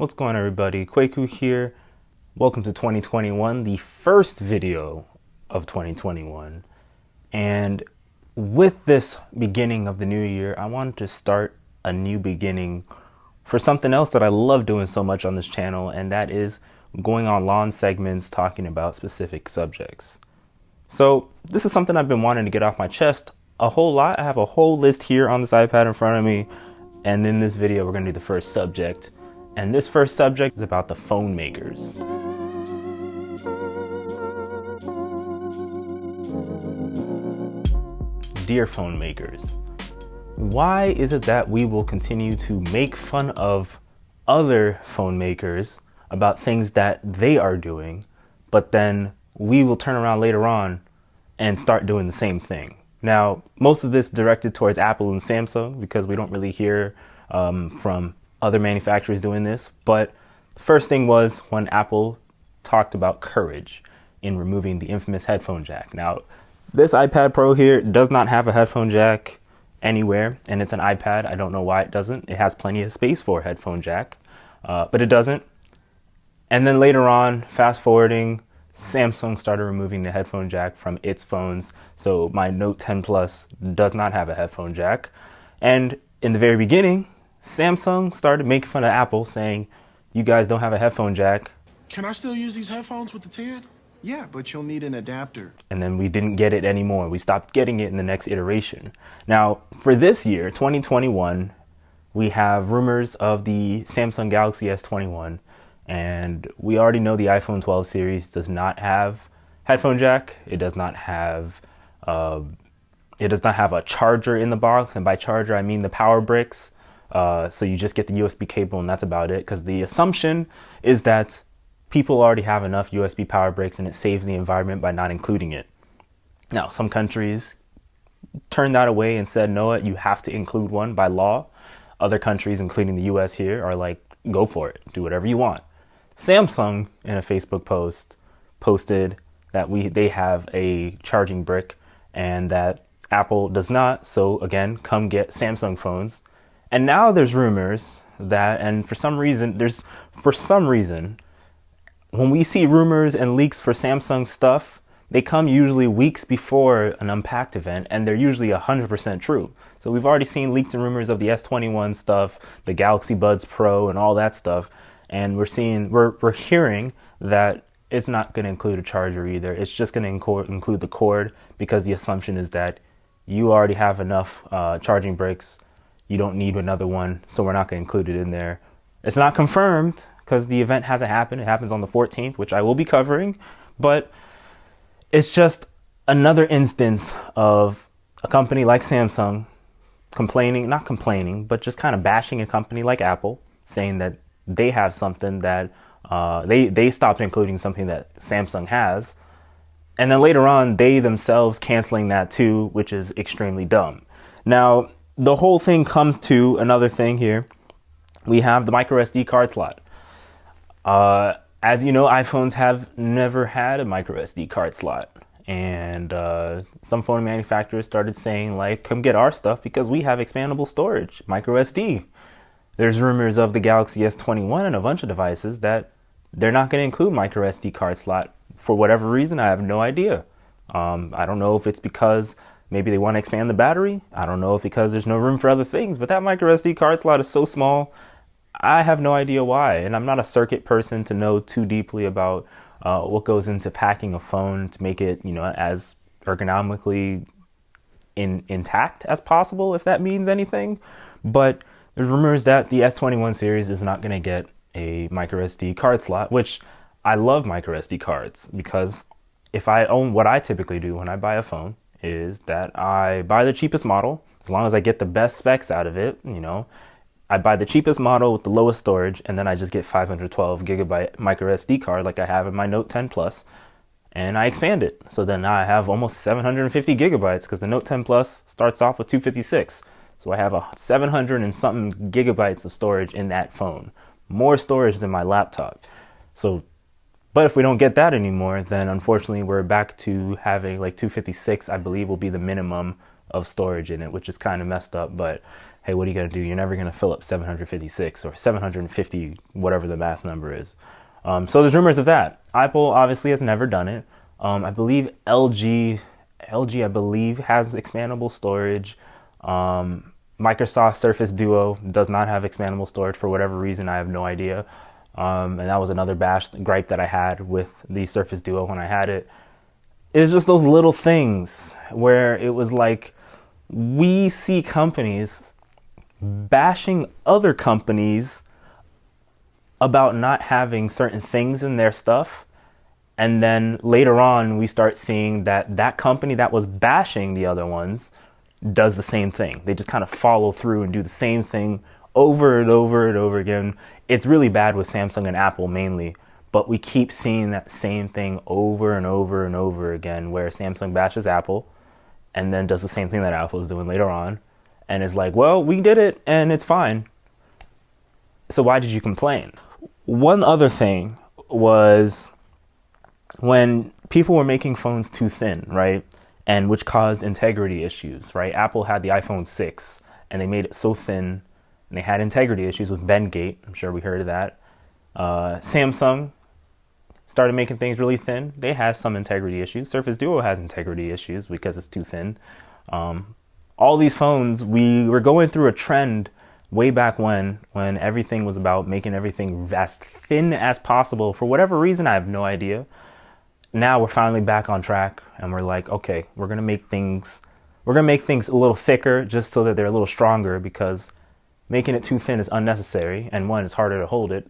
What's going on, everybody? Kwaku here. Welcome to 2021, the first video of 2021. And with this beginning of the new year, I wanted to start a new beginning for something else that I love doing so much on this channel, and that is going on long segments talking about specific subjects. So this is something I've been wanting to get off my chest a whole lot. I have a whole list here on this iPad in front of me, and in this video we're going to do the first subject. And this first subject is about the phone makers. Dear phone makers, why is it that we will continue to make fun of other phone makers about things that they are doing, but then we will turn around later on and start doing the same thing? Now, most of this directed towards Apple and Samsung because we don't really hear from other manufacturers doing this. But the first thing was when Apple talked about courage in removing the infamous headphone jack. Now, this iPad Pro here does not have a headphone jack anywhere, and it's an iPad. I don't know why it doesn't. It has plenty of space for a headphone jack, but it doesn't. And then later on, fast forwarding, Samsung started removing the headphone jack from its phones. So my Note 10 Plus does not have a headphone jack. And in the very beginning, Samsung started making fun of Apple, saying, you guys don't have a headphone jack. Can I still use these headphones with the 10? Yeah, but you'll need an adapter. And then we didn't get it anymore. We stopped getting it in the next iteration. Now, for this year, 2021, we have rumors of the Samsung Galaxy S21. And we already know the iPhone 12 series does not have headphone jack. It does not have a charger in the box. And by charger, I mean the power bricks. So you just get the USB cable and that's about it, because the assumption is that people already have enough USB power bricks and it saves the environment by not including it. Now, some countries turned that away and said, no, you have to include one by law. Other countries, including the US here, are like, go for it, do whatever you want. Samsung, in a Facebook post, posted that they have a charging brick and that Apple does not. So again, come get Samsung phones. And now there's rumors that, and for some reason, when we see rumors and leaks for Samsung stuff, they come usually weeks before an Unpacked event, and they're usually 100% true. So we've already seen leaks and rumors of the S21 stuff, the Galaxy Buds Pro, and all that stuff. And we're hearing that it's not going to include a charger either. It's just going to include the cord, because the assumption is that you already have enough charging bricks. You don't need another one, so we're not going to include it in there. It's not confirmed because the event hasn't happened. It happens on the 14th, which I will be covering. But it's just another instance of a company like Samsung not complaining, but just kind of bashing a company like Apple, saying that they have something that they stopped including something that Samsung has. And then later on, they themselves canceling that too, which is extremely dumb. Now, the whole thing comes to another thing here. We have the micro SD card slot. As you know, iPhones have never had a micro SD card slot. And some phone manufacturers started saying, like, come get our stuff because we have expandable storage, micro SD. There's rumors of the Galaxy S21 and a bunch of devices that they're not going to include micro SD card slot for whatever reason. I have no idea. I don't know if it's because maybe they want to expand the battery. I don't know if because there's no room for other things, but that micro SD card slot is so small. I have no idea why. And I'm not a circuit person to know too deeply about what goes into packing a phone to make it, as ergonomically intact as possible, if that means anything. But there's rumors that the S21 series is not going to get a micro SD card slot, which I love micro SD cards, because if I own, what I typically do when I buy a phone is that I buy the cheapest model, as long as I get the best specs out of it. I buy the cheapest model with the lowest storage, and then I just get 512 gigabyte micro SD card like I have in my Note 10 Plus, and I expand it. So then I have almost 750 gigabytes, because the Note 10 Plus starts off with 256. So I have 700 and something gigabytes of storage in that phone, more storage than my laptop. But if we don't get that anymore, then unfortunately we're back to having like 256, I believe, will be the minimum of storage in it, which is kind of messed up. But hey, what are you going to do? You're never going to fill up 756 or 750, whatever the math number is. So there's rumors of that. Apple obviously has never done it. I believe LG, I believe, has expandable storage. Microsoft Surface Duo does not have expandable storage for whatever reason. I have no idea. And that was another gripe that I had with the Surface Duo when I had it. It's just those little things where it was like, we see companies bashing other companies about not having certain things in their stuff. And then later on, we start seeing that that company that was bashing the other ones does the same thing. They just kind of follow through and do the same thing over and over and over again. It's really bad with Samsung and Apple mainly, but we keep seeing that same thing over and over and over again, where Samsung bashes Apple and then does the same thing that Apple is doing later on and is like, well, we did it and it's fine. So why did you complain? One other thing was when people were making phones too thin, right? And which caused integrity issues, right? Apple had the iPhone 6 and they made it so thin and they had integrity issues with Bendgate. I'm sure we heard of that. Samsung started making things really thin. They had some integrity issues. Surface Duo has integrity issues because it's too thin. All these phones, we were going through a trend way back when everything was about making everything as thin as possible. For whatever reason, I have no idea. Now we're finally back on track and we're like, okay, we're going to make things a little thicker just so that they're a little stronger, because making it too thin is unnecessary. And one, it's harder to hold it.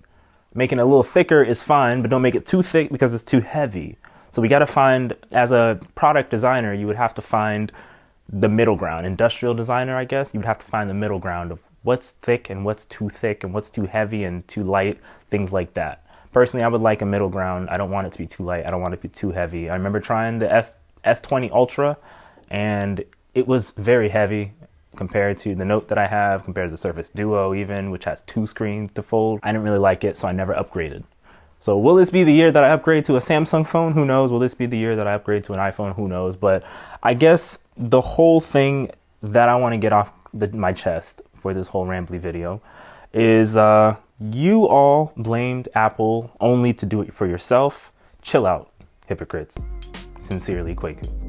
Making it a little thicker is fine, but don't make it too thick because it's too heavy. So we got to find, as a product designer, you would have to find the middle ground. Industrial designer, I guess, you would have to find the middle ground of what's thick and what's too thick and what's too heavy and too light, things like that. Personally, I would like a middle ground. I don't want it to be too light. I don't want it to be too heavy. I remember trying the S20 Ultra, and it was very heavy compared to the Note that I have, compared to the Surface Duo even, which has 2 screens to fold. I didn't really like it, so I never upgraded. So will this be the year that I upgrade to a Samsung phone? Who knows? Will this be the year that I upgrade to an iPhone? Who knows? But I guess the whole thing that I want to get off my chest for this whole rambly video is you all blamed Apple only to do it for yourself. Chill out, hypocrites. Sincerely, Kwaku.